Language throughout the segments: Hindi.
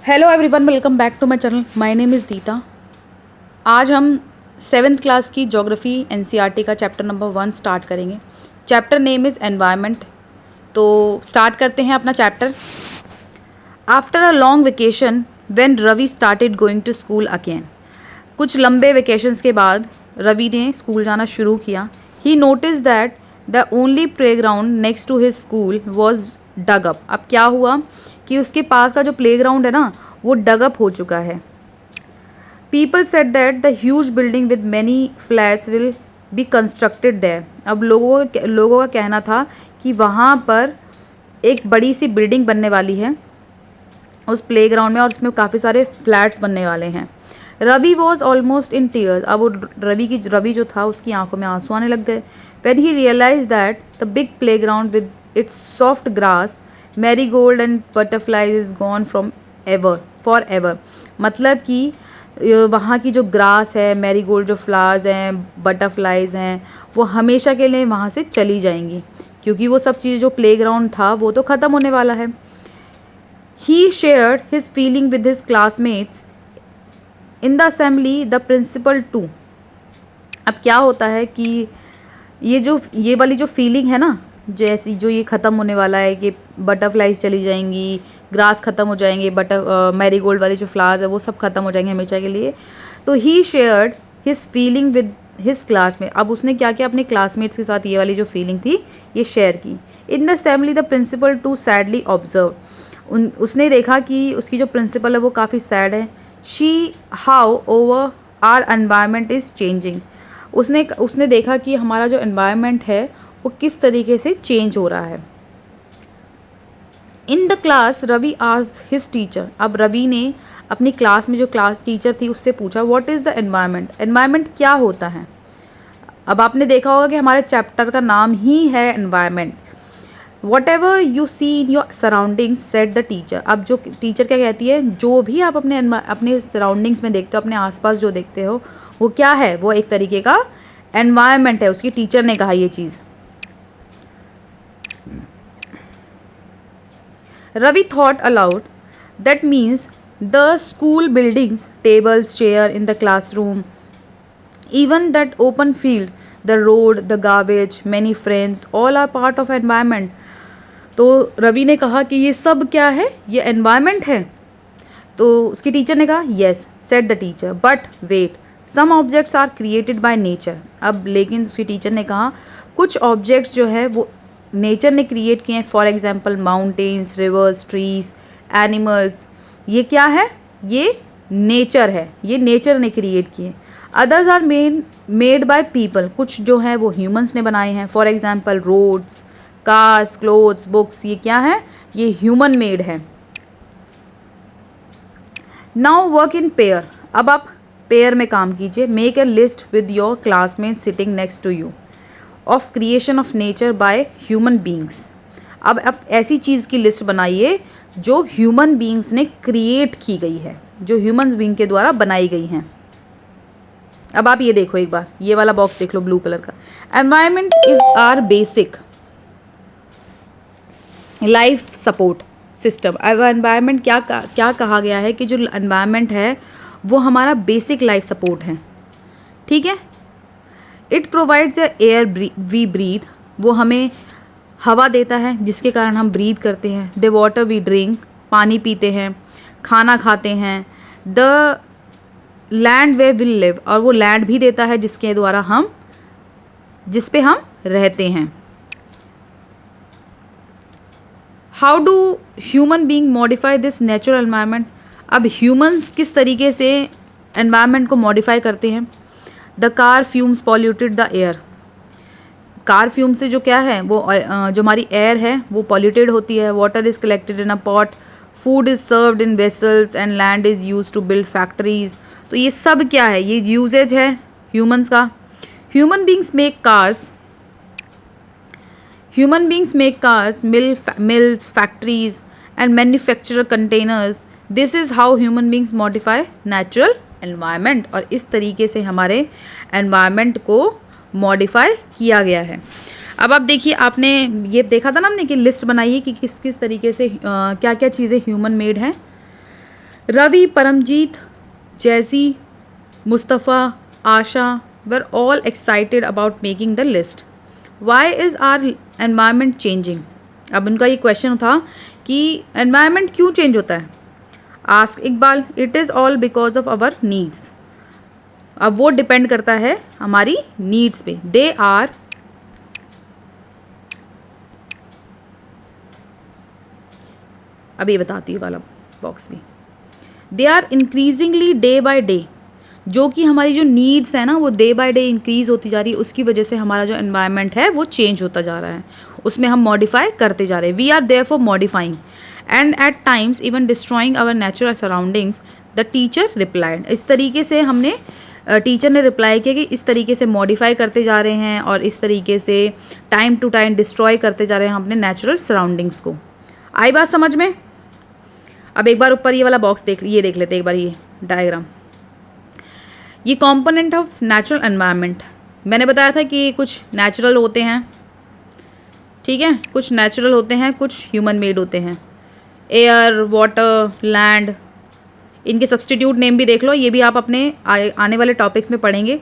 Hello everyone, welcome back to my channel. My name is Deeta. आज हम 7th क्लास की ज्योग्राफी एनसीईआरटी का चैप्टर नंबर 1 स्टार्ट करेंगे। Chapter name is environment. तो स्टार्ट करते हैं अपना chapter. After a long vacation when Ravi started going to school again. कुछ लंबे वेकेशंस के बाद रवि ने स्कूल जाना शुरू किया। He noticed that the only playground next to his school was dug up. अब क्या हुआ कि उसके पास का जो प्लेग्राउंड है ना, वो डगअप हो चुका है। People said that the huge building with many flats will be constructed there. अब लोगों का कहना था कि वहाँ पर एक बड़ी सी बिल्डिंग बनने वाली है उस प्लेग्राउंड में, और उसमें काफ़ी सारे फ्लैट्स बनने वाले हैं। Ravi was almost in tears. अब वो रवि जो था, उसकी आंखों में आंसू आने लग गए। When he realize that the big playground with its soft grass, marigold and butterflies is gone from ever for ever. मतलब कि वहाँ की जो ग्रास है, मैरीगोल्ड जो फ्लावर्स हैं, बटरफ्लाइज हैं, वो हमेशा के लिए वहाँ से चली जाएंगी, क्योंकि वो सब चीज़ जो प्लेग्राउंड था वो तो ख़त्म होने वाला है। He shared his feeling with his classmates in the assembly, the principal too. अब क्या होता है कि ये वाली जो फीलिंग है ना, जैसी जो ये ख़त्म होने वाला है कि बटरफ्लाइज चली जाएंगी, ग्रास ख़त्म हो जाएंगे, मैरीगोल्ड वाली जो फ्लावर्स है वो सब ख़त्म हो जाएंगे हमेशा के लिए। तो he shared his feeling with his classmate. अब उसने क्या किया, अपने क्लासमेट्स के साथ ये वाली जो फीलिंग थी ये शेयर की। In the assembly the principal too sadly observe. उसने देखा कि उसकी जो प्रिंसिपल है वो काफ़ी सैड है। She how over our environment is changing. उसने देखा कि हमारा जो एनवायरनमेंट है वो किस तरीके से चेंज हो रहा है। In the class Ravi asked his teacher. अब रवि ने अपनी क्लास में जो क्लास टीचर थी उससे पूछा, what is the environment. Environment क्या होता है। अब आपने देखा होगा कि हमारे चैप्टर का नाम ही है environment. Whatever you see in your surroundings said the teacher. अब जो टीचर क्या कहती है, जो भी आप अपने सराउंडिंग्स में देखते हो, अपने आसपास जो देखते हो, वो क्या है, वो एक तरीके का एनवायरनमेंट है। उसकी टीचर ने कहा ये चीज़। Ravi thought aloud, that means the school buildings, tables, chair in the classroom, even that open field, the road, the garbage, many friends, all are part of environment. तो रवि ने कहा कि ये सब क्या है, ये एनवायरनमेंट है। तो उसकी टीचर ने कहा yes, said the teacher, but wait, some objects are created by nature. अब लेकिन उसकी टीचर ने कहा कुछ ऑब्जेक्ट्स जो है वो नेचर ने क्रिएट किए हैं। For example mountains, reverse, trees, animals. ये क्या है, ये नेचर है, ये नेचर ने क्रिएट किए। Others are made by people. कुछ जो हैं वो ह्यूमंस ने बनाए हैं। For example roads, cars, clothes, books, ये क्या है, ये ह्यूमन मेड है। Now work in pair. अब आप पेयर में काम कीजिए। Make a list with your classmate sitting next to you of creation of nature by human beings. अब आप ऐसी चीज़ की लिस्ट बनाइए जो ह्यूमन बींग्स ने क्रिएट की गई है, जो ह्यूमन बींग के द्वारा बनाई गई हैं। अब आप ये देखो, एक बार ये वाला बॉक्स देख लो ब्लू कलर का। Environment is our basic life support system. अब एनवायरनमेंट क्या कहा गया है कि जो एनवायरनमेंट है वो हमारा बेसिक लाइफ सपोर्ट है, ठीक है। It provides the air we breathe. वो हमें हवा देता है जिसके कारण हम ब्रीथ करते हैं। द वाटर वी ड्रिंक, पानी पीते हैं, खाना खाते हैं। The land way will live, और वो लैंड भी देता है जिसके द्वारा जिस पे हम रहते हैं। How do human being modify this natural environment. अब ह्यूमंस किस तरीके से एनवायरनमेंट को मॉडिफाई करते हैं। The car fumes polluted the air. Car fume से जो क्या है, वो जो हमारी एयर है वो पॉल्यूटेड होती है। Water is collected in a pot, food is served in vessels and land is used to build factories. तो ये सब क्या है, ये यूजेज है ह्यूमंस का। Human beings make cars, mills, factories and manufacture containers. This is how human beings modify natural environment. और इस तरीके से हमारे एनवायरनमेंट को मॉडिफाई किया गया है। अब आप देखिए, आपने ये देखा था ना हमने कि लिस्ट बनाई है कि किस किस तरीके से क्या क्या चीज़ें ह्यूमन मेड हैं। Ravi, Paramjeet, Jessie, Mustafa, Asha were all excited about making the list. Why is our environment changing. अब उनका ये क्वेश्चन था कि एनवायरमेंट क्यों चेंज होता है. Ask Iqbal, it is all because of our needs. अब वो डिपेंड करता है हमारी नीड्स पे. दे आर अभी बताती हूँ वाला बॉक्स भी. They are increasingly day by day. जो कि हमारी जो नीड्स है ना वो डे बाय डे इंक्रीज होती जा रही है. उसकी वजह से हमारा जो एनवायरनमेंट है वो चेंज होता जा रहा है. उसमें हम मॉडिफाई करते जा रहे हैं. We are there for modifying and at times even destroying our natural surroundings. The teacher replied. इस तरीके से हमने टीचर ने रिप्लाई किया कि इस तरीके से मॉडिफाई करते जा रहे हैं और इस तरीके से टाइम टू टाइम डिस्ट्रॉय करते जा रहे हैं अपने नेचुरल सराउंडिंग्स को. आई बात समझ में. अब एक बार ऊपर ये वाला बॉक्स देख लेते हैं एक बार. ये डायग्राम, ये कंपोनेंट ऑफ नेचुरल एनवायरनमेंट. मैंने बताया था कि कुछ नेचुरल होते हैं, ठीक है, कुछ नेचुरल होते हैं, कुछ ह्यूमन मेड होते हैं. एयर, वाटर, लैंड, इनके सब्सटीट्यूट नेम भी देख लो. ये भी आप अपने आने वाले टॉपिक्स में पढ़ेंगे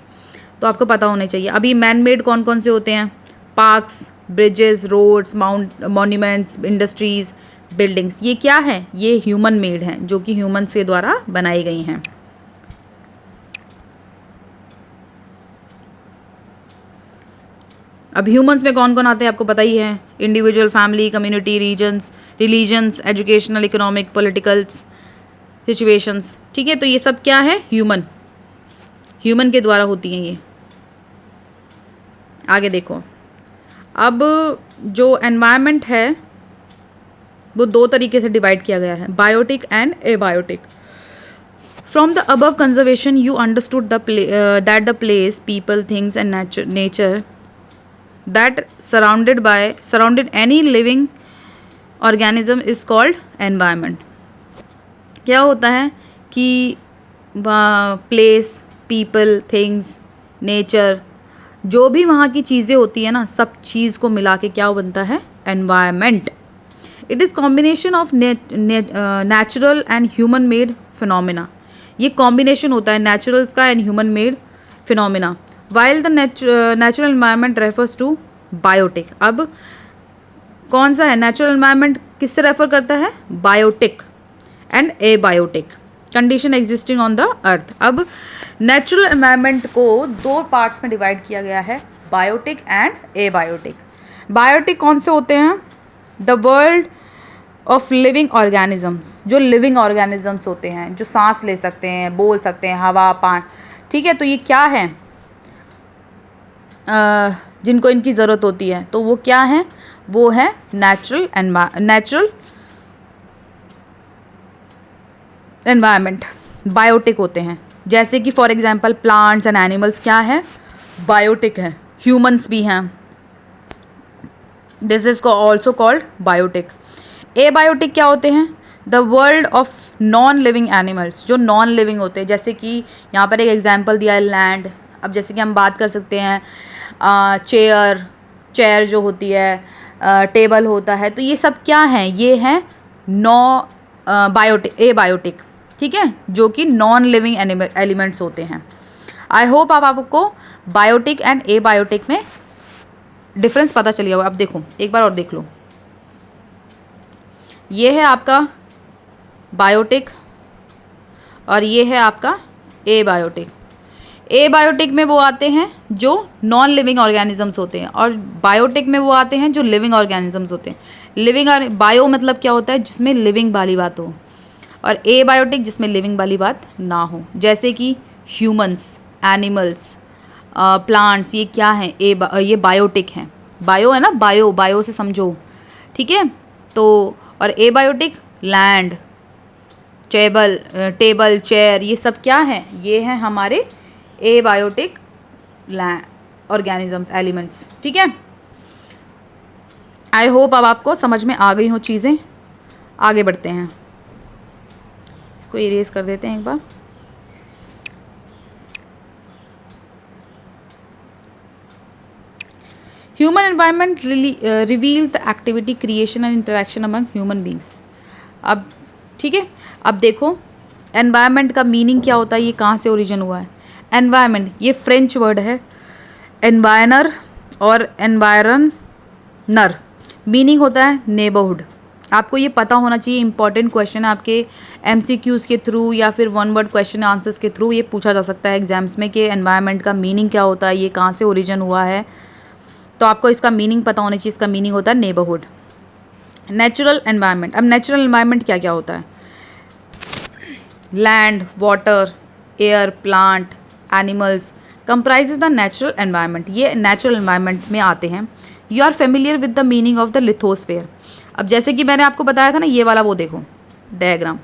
तो आपको पता होने चाहिए. अभी मैन मेड कौन कौन से होते हैं. Parks, bridges, roads, monuments, industries, buildings. ये क्या है, ये ह्यूमन मेड हैं जो कि ह्यूमन्स के द्वारा बनाई गई हैं. अब ह्यूमन्स में कौन कौन आते हैं आपको पता ही है. Individual, family, community, religions, educational, economic, politicals situations. ठीक है, तो ये सब क्या है, ह्यूमन के द्वारा होती हैं ये. आगे देखो. अब जो एनवायरनमेंट है वो दो तरीके से डिवाइड किया गया है, biotic and abiotic. From the above conservation you understood that the place, people, things and nature that surrounded any living organism is called environment. क्या होता है कि प्लेस, पीपल, थिंग्स, नेचर, जो भी वहाँ की चीज़ें होती है ना, सब चीज़ को मिला के क्या बनता है, environment. It is combination of natural and human made phenomena. ये कॉम्बिनेशन होता है नेचुरल्स का and human made phenomena. While the natural environment refers to biotic. अब कौन सा है नेचुरल एनवायरनमेंट, किससे रेफर करता है, biotic and abiotic condition existing on the earth. अब नेचुरल एनवायरनमेंट को दो पार्ट्स में डिवाइड किया गया है, बायोटिक एंड एबायोटिक. बायोटिक कौन से होते हैं, the world of living organisms. जो लिविंग ऑर्गेनिजम्स होते हैं, जो सांस ले सकते हैं, बोल सकते हैं, हवा, पानी. ठीक है, तो ये क्या है, जिनको इनकी ज़रूरत होती है, तो वो क्या है, वो है नेचुरल एनवायरनमेंट. बायोटिक होते हैं. जैसे कि for example plants and animals क्या है, बायोटिक है. ह्यूमंस भी हैं, this is also called biotic. Abiotic क्या होते हैं, the world of non living animals. जो नॉन लिविंग होते हैं, जैसे कि यहाँ पर एक एग्जांपल दिया है, लैंड. अब जैसे कि हम बात कर सकते हैं चेयर जो होती है, टेबल होता है, तो ये सब क्या हैं, ये हैं एबायोटिक. ठीक है, जो कि नॉन लिविंग एलिमेंट्स होते हैं. आई होप आपको बायोटिक एंड एबायोटिक में डिफरेंस पता चल गया होगा. अब देखो एक बार और देख लो. ये है आपका बायोटिक और ये है आपका एबायोटिक. एबायोटिक में वो आते हैं जो नॉन लिविंग ऑर्गेनिजम्स होते हैं और बायोटिक में वो आते हैं जो लिविंग ऑर्गेनिजम्स होते हैं. लिविंग और बायो मतलब क्या होता है, जिसमें लिविंग वाली बात हो, और एबायोटिक जिसमें लिविंग वाली बात ना हो. जैसे कि ह्यूमंस, एनिमल्स, प्लांट्स, ये क्या हैं, ये बायोटिक हैं. बायो है ना, बायो से समझो. ठीक है, तो और एबायोटिक लैंड, टेबल, चेयर, ये सब क्या हैं, ये हैं हमारे एबायोटिक ऑर्गेनिजम्स, एलिमेंट्स. ठीक है, आई होप अब आपको समझ में आ गई हो चीज़ें. आगे बढ़ते हैं, इसको इरेज कर देते हैं एक बार. Human environment reveals the activity, creation and interaction among human beings. अब ठीक है, अब देखो एनवायरनमेंट का मीनिंग क्या होता है, ये कहाँ से ओरिजिन हुआ है? एनवायरनमेंट ये फ्रेंच वर्ड है, एनवायरनर और एनवायरनर, मीनिंग होता है नेबरहुड। आपको ये पता होना चाहिए, इंपॉर्टेंट क्वेश्चन है आपके एमसीक्यूज़ के थ्रू या फिर वन वर्ड क्वेश्चन आंसर्स के थ्रू ये पूछा जा सकता है एग्जाम्स में कि एनवायरनमेंट का मीनिंग क्या होता है, ये कहाँ से ओरिजिन हुआ है। तो आपको इसका मीनिंग पता होना चाहिए, इसका मीनिंग होता है नेबरहुड। नेचुरल एनवायरनमेंट, अब नेचुरल एनवायरनमेंट क्या क्या होता है? Land, water, air, plant, animals comprises the natural environment, ये नेचुरल एनवायरनमेंट में आते हैं। You are familiar with the meaning of the lithosphere. अब जैसे कि मैंने आपको बताया था ना, ये वाला वो देखो डायग्राम,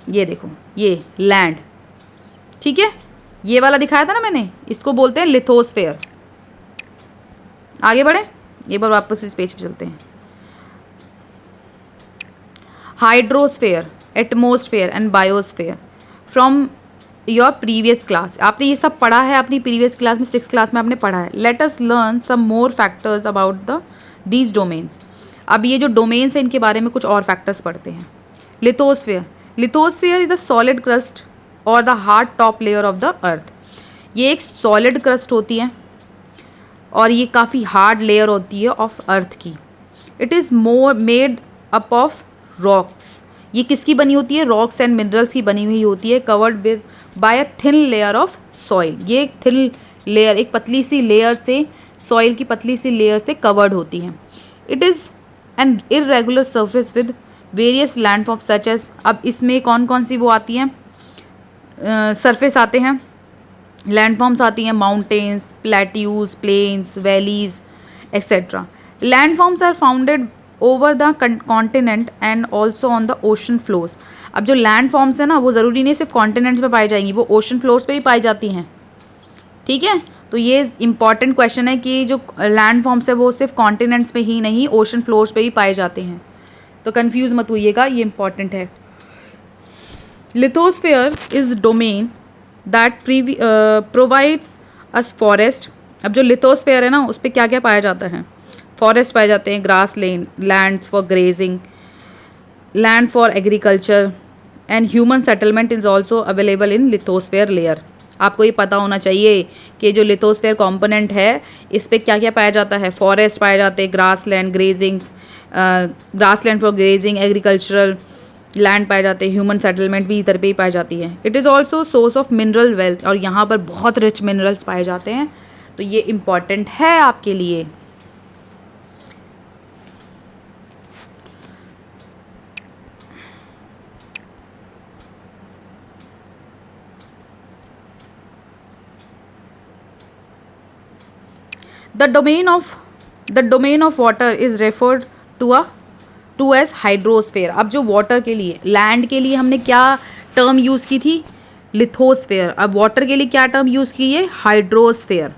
ये देखो ये लैंड, ठीक है, ये वाला दिखाया था ना मैंने, इसको बोलते हैं लिथोस्फेयर। आगे बढ़े, एक बार वापस इस पेज पे चलते हैं। Hydrosphere, atmosphere and biosphere from your previous class, आपने ये सब पढ़ा है अपनी प्रीवियस क्लास में, 6th क्लास में आपने पढ़ा है। Let us learn some more factors about the these domains. अब ये जो डोमेन्स हैं इनके बारे में कुछ और फैक्टर्स पढ़ते हैं। Lithosphere, lithosphere is the solid crust or the hard top layer of the earth. ये एक सॉलिड क्रस्ट होती है और ये काफ़ी हार्ड लेयर होती है ऑफ अर्थ की। It is more made up of rocks, ये किसकी बनी होती है? रॉक्स एंड मिनरल्स की बनी हुई होती है। Covered with by a thin layer of soil, ये एक थिन लेयर, एक पतली सी लेयर से, सॉइल की पतली सी लेयर से कवर्ड होती हैं। It is an irregular surface with various landform such as, अब इसमें कौन कौन सी वो आती हैं सरफेस आते हैं, लैंडफॉर्म्स आती हैं, mountains, plateaus, plains, valleys etcetera. Landforms are founded over the continent and also on the ocean floors. अब जो लैंड फॉर्म्स है ना, वो ज़रूरी नहीं सिर्फ कॉन्टिनेंट्स पे पाई जाएंगी, वो ओशन फ्लोर्स पे ही पाई जाती हैं, ठीक है। तो ये इंपॉर्टेंट क्वेश्चन है कि जो लैंड फॉर्म्स है वो सिर्फ कॉन्टिनेंट्स पे ही नहीं, ओशन फ्लोर्स पे ही पाए जाते हैं, तो कन्फ्यूज़ मत होइएगा, ये इंपॉर्टेंट है। Lithosphere is domain that provides us forest. अब जो लिथोस्फेयर है ना, उस पर क्या क्या पाया जाता है? फॉरेस्ट पाए जाते हैं, grass lands for grazing, land for agriculture and human settlement is also available in lithosphere layer. आपको ये पता होना चाहिए कि जो लिथोस्फेयर कॉम्पोनेंट है इस पर क्या क्या पाया जाता है? फॉरेस्ट पाए जाते हैं, grass land grazing, grass land for grazing, agricultural land पाए जाते हैं, ह्यूमन सेटलमेंट भी इधर पे ही पाई जाती है। It is also source of mineral wealth, और यहाँ पर बहुत रिच मिनरल्स पाए जाते हैं, तो ये इम्पॉर्टेंट है आपके लिए। The domain of water is referred to as hydrosphere. अब जो वाटर के लिए, लैंड के लिए हमने क्या टर्म यूज़ की थी? लिथोस्फेयर। अब वाटर के लिए क्या टर्म यूज़ की है? Hydrosphere.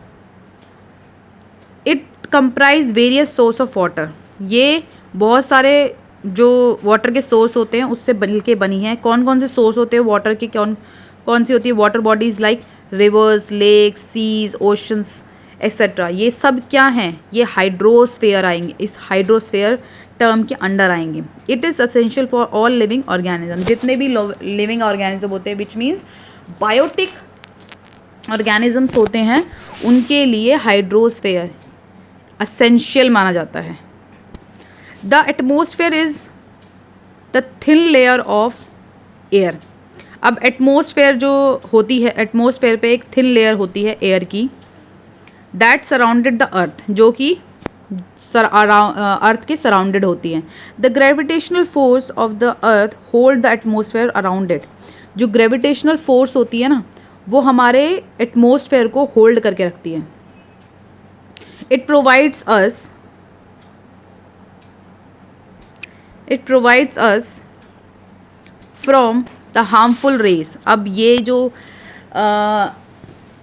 It comprise various source of water, ये बहुत सारे जो वाटर के सोर्स होते हैं उससे बन के बनी है। कौन कौन से सोर्स होते हैं वाटर के, कौन कौन सी होती है? Water bodies like rivers, lakes, seas, oceans etcetera, ये सब क्या हैं? ये हाइड्रोस्फेयर आएंगे, इस हाइड्रोस्फेयर टर्म के अंडर आएंगे। It is essential for all living organism, जितने भी लिविंग ऑर्गेनिज्म होते हैं, विच मीन्स बायोटिक ऑर्गेनिजम्स होते हैं, उनके लिए हाइड्रोस्फेयर असेंशियल माना जाता है। The atmosphere is the thin layer of air. अब एटमोसफेयर जो होती है, एटमोसफेयर पे एक थिन लेयर होती है एयर की, दैट सराउंडेड द अर्थ, जो कि अर्थ के सराउंडेड होती है। The gravitational force of the earth hold the atmosphere around it. जो ग्रेविटेशनल फोर्स होती है ना, वो हमारे एटमोसफेयर को होल्ड करके रखती है। It provides us from the harmful rays. अब ये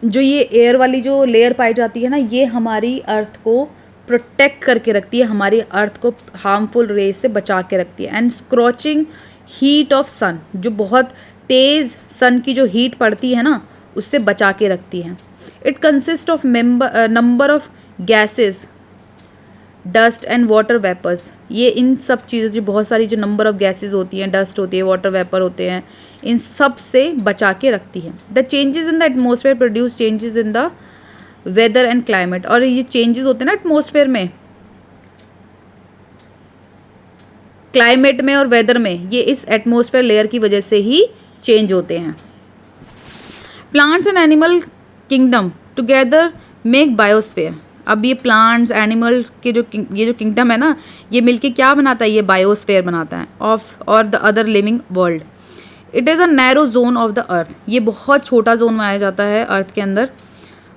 जो ये एयर वाली जो लेयर पाई जाती है ना, ये हमारी अर्थ को प्रोटेक्ट करके रखती है, हमारी अर्थ को हार्मफुल रेज से बचा के रखती है। एंड स्क्रॉचिंग हीट ऑफ सन, जो बहुत तेज़ सन की जो हीट पड़ती है ना, उससे बचा के रखती है। It consist of number of gases dust and water vapours, ये इन सब चीज़ों जो बहुत सारी जो नंबर ऑफ गैसेज होती हैं, डस्ट होती है, वाटर वेपर होते हैं, इन सब से बचा के रखती है। The changes in the atmosphere produce changes in the weather and climate, और ये चेंजेस होते हैं ना एटमोसफेयर में, क्लाइमेट में और वेदर में, ये इस एटमोसफेयर लेयर की वजह से ही चेंज होते हैं। Plants and animal kingdom together make biosphere. अब ये प्लांट्स एनिमल्स के जो ये जो किंगडम है ना, ये मिलके क्या बनाता है, ये बायोस्फेयर बनाता है ऑफ और the other living world. It is a narrow zone of the earth, ये बहुत छोटा जोन माना जाता है अर्थ के अंदर,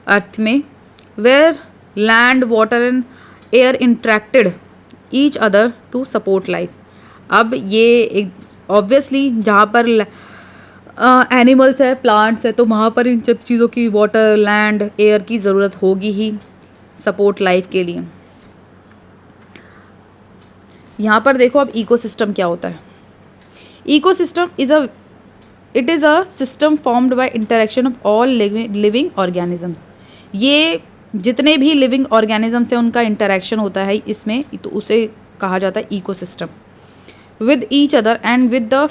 अर्थ में, where land water and air interacted each other to support life. अब ये एक ऑब्वियसली जहाँ पर एनिमल्स है, प्लांट्स है, तो वहाँ पर इन सब चीज़ों की वाटर, लैंड, एयर की ज़रूरत होगी ही सपोर्ट लाइफ के लिए। यहाँ पर देखो अब इकोसिस्टम क्या होता है। Ecosystem it is a system formed by interaction of all living organisms. ये जितने भी लिविंग ऑर्गेनिजम्स हैं उनका इंटरेक्शन होता है इसमें, तो उसे कहा जाता है ecosystem. With each other and with the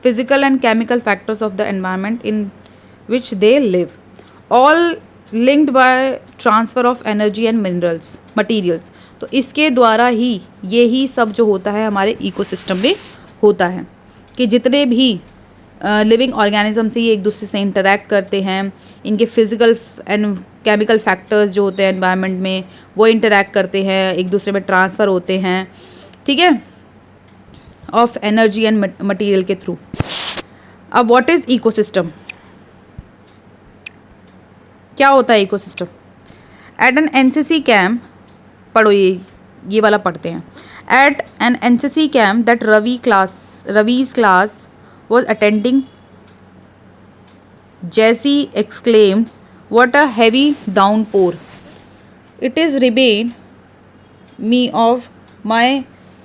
physical and chemical factors of the environment in which they live, all linked by transfer of energy and minerals materials. तो इसके द्वारा ही यही सब जो होता है हमारे इकोसिस्टम में होता है, कि जितने भी लिविंग ऑर्गेनिज्म से ये एक दूसरे से इंटरेक्ट करते हैं, इनके फिजिकल एंड केमिकल फैक्टर्स जो होते हैं एनवायरनमेंट में वो इंटरेक्ट करते हैं, एक दूसरे में ट्रांसफ़र होते हैं, ठीक है, ऑफ एनर्जी एंड मटेरियल के थ्रू। अब व्हाट इज़ इकोसिस्टम, क्या होता है ecosystem? At an NCC camp, पढ़ो ये वाला पढ़ते हैं। At an NCC camp that Ravi's class was attending, Jessie exclaimed, "What a heavy downpour! It is remind me of my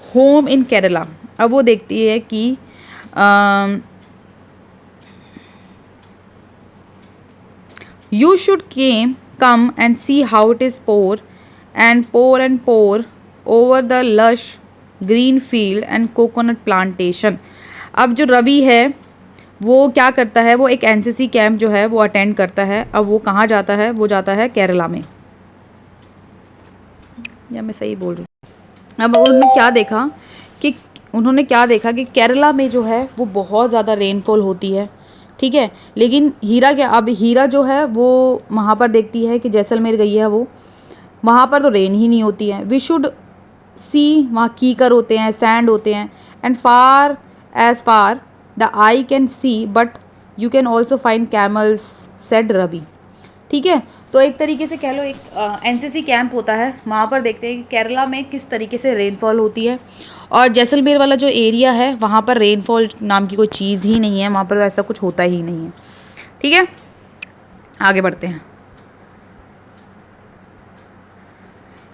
home in Kerala." अब वो देखती है कि you should come and see how it is pour over the lush green field and coconut plantation. अब जो रवि है वो क्या करता है, वो एक एनसीसी कैंप जो है वो अटेंड करता है। अब वो कहाँ जाता है, वो जाता है केरला में, या मैं सही बोल रही हूँ? अब उन्होंने क्या देखा कि केरला में जो है वो बहुत ज़्यादा रेनफॉल होती है, ठीक है, लेकिन हीरा जो है वो वहाँ पर देखती है कि जैसलमेर गई है वो, वहाँ पर तो रेन ही नहीं होती है। वी शुड सी, वहाँ कीकर होते हैं, सैंड होते हैं, and as far the eye can see but you can also find camels, said Ravi. ठीक है, तो एक तरीके से कह लो एक एनसीसी कैंप होता है, वहाँ पर देखते हैं कि केरला में किस तरीके से रेनफॉल होती है, और जैसलमेर वाला जो एरिया है वहाँ पर रेनफॉल नाम की कोई चीज़ ही नहीं है, वहाँ पर ऐसा कुछ होता ही नहीं है। ठीक है, आगे बढ़ते हैं।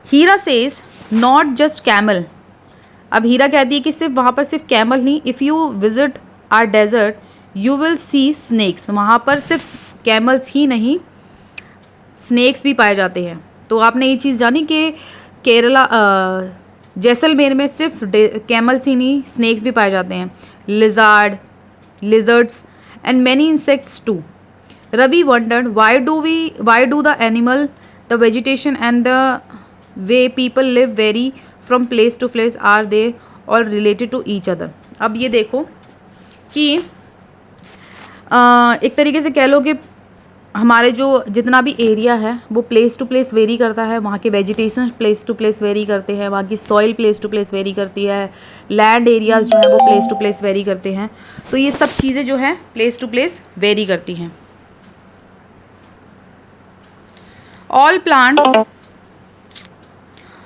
हीरा सेज नॉट जस्ट कैमल। अब हीरा कहती है कि सिर्फ वहाँ पर सिर्फ कैमल नहीं, if you visit our desert you will see snakes. वहाँ पर सिर्फ कैमल्स ही नहीं, स्नैक्स भी पाए जाते हैं। तो आपने ये चीज़ जानी कि केरला जैसलमेर में सिर्फ कैमल्स ही नहीं, स्नैक्स भी पाए जाते हैं, lizards and many insects too. Ravi wondered why do the animal, the vegetation and the way people live vary from place to place, are they all related to each other. अब ये देखो कि एक तरीके से कह लो कि हमारे जो जितना भी एरिया है वो प्लेस टू प्लेस वेरी करता है, वहाँ के vegetation place to place vary करते हैं, वहाँ की soil place to place vary करती है, लैंड एरियाज जो है वो प्लेस टू प्लेस वेरी करते हैं। तो ये सब चीज़ें जो हैं प्लेस टू प्लेस वेरी करती हैं।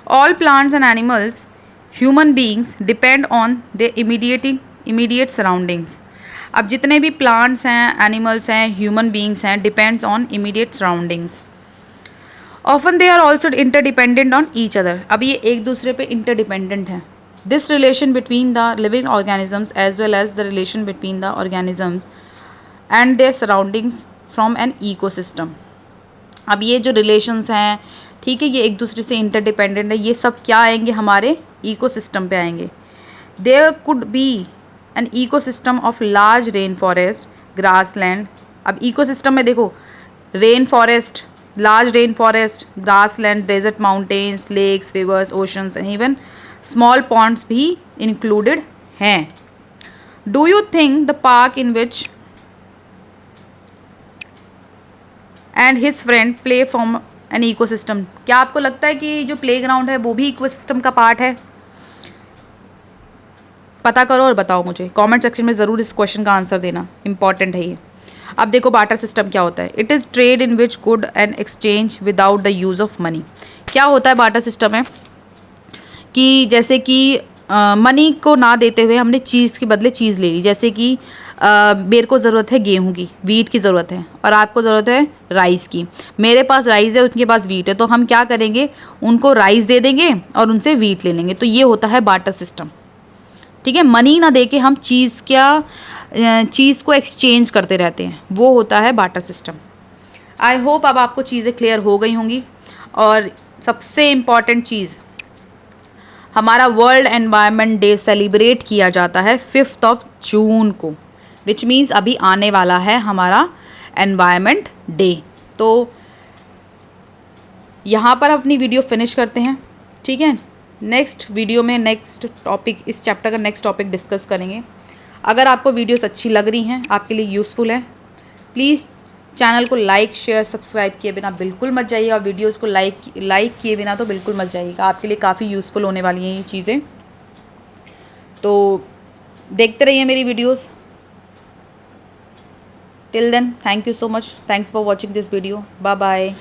All plants and animals, human beings depend on their immediate surroundings. अब जितने भी plants हैं, animals हैं, human beings हैं, depends on immediate surroundings. Often they are also interdependent on each other. अब ये एक दूसरे पे interdependent हैं. This relation between the living organisms as well as the relation between the organisms and their surroundings from an ecosystem. अब ये जो रिलेशंस हैं ठीक है, ये एक दूसरे से इंटरडिपेंडेंट है। ये सब क्या आएंगे, हमारे इकोसिस्टम पे आएंगे। There could be an ecosystem of large rain forest, grassland. अब इकोसिस्टम में देखो, rain forest, large rain forest, grassland, desert, mountains, lakes, rivers, oceans and even small ponds भी इंक्लूडेड हैं। Do you think the park in which and his friend play from an ecosystem, क्या आपको लगता है कि जो प्लेग्राउंड है वो भी इकोसिस्टम का पार्ट है? पता करो और बताओ मुझे, कमेंट सेक्शन में ज़रूर इस क्वेश्चन का आंसर देना, इंपॉर्टेंट है ये। अब देखो बार्टर सिस्टम क्या होता है। It is trade in which good and exchange without the use of money. क्या होता है बार्टर सिस्टम में कि जैसे कि मनी को ना देते हुए हमने चीज़ के बदले चीज़ ले ली। जैसे कि मेरे को ज़रूरत है गेहूं की, वीट की ज़रूरत है, और आपको ज़रूरत है राइस की। मेरे पास राइस है, उनके पास वीट है, तो हम क्या करेंगे, उनको राइस दे देंगे और उनसे वीट ले लेंगे। तो ये होता है बार्टर सिस्टम। ठीक है, मनी ना दे के हम चीज़ को एक्सचेंज करते रहते हैं, वो होता है बार्टर सिस्टम। आई होप अब आपको चीज़ें क्लियर हो गई होंगी। और सबसे इम्पॉर्टेंट चीज़, हमारा वर्ल्ड एनवायरनमेंट डे सेलिब्रेट किया जाता है 5 जून को, विच मीन्स अभी आने वाला है हमारा एनवायरनमेंट डे। तो यहाँ पर अपनी वीडियो फिनिश करते हैं। ठीक है, नेक्स्ट वीडियो में नेक्स्ट टॉपिक, इस चैप्टर का नेक्स्ट टॉपिक डिस्कस करेंगे। अगर आपको वीडियोस अच्छी लग रही हैं, आपके लिए यूज़फुल है, प्लीज़ चैनल को लाइक शेयर सब्सक्राइब किए बिना बिल्कुल मत जाइएगा। वीडियोस को लाइक किए बिना तो बिल्कुल मत जाइएगा, आपके लिए काफ़ी यूज़फुल होने वाली हैं ये चीज़ें। तो देखते रहिए मेरी videos. Till then, thank you so much, thanks for watching this video, bye bye.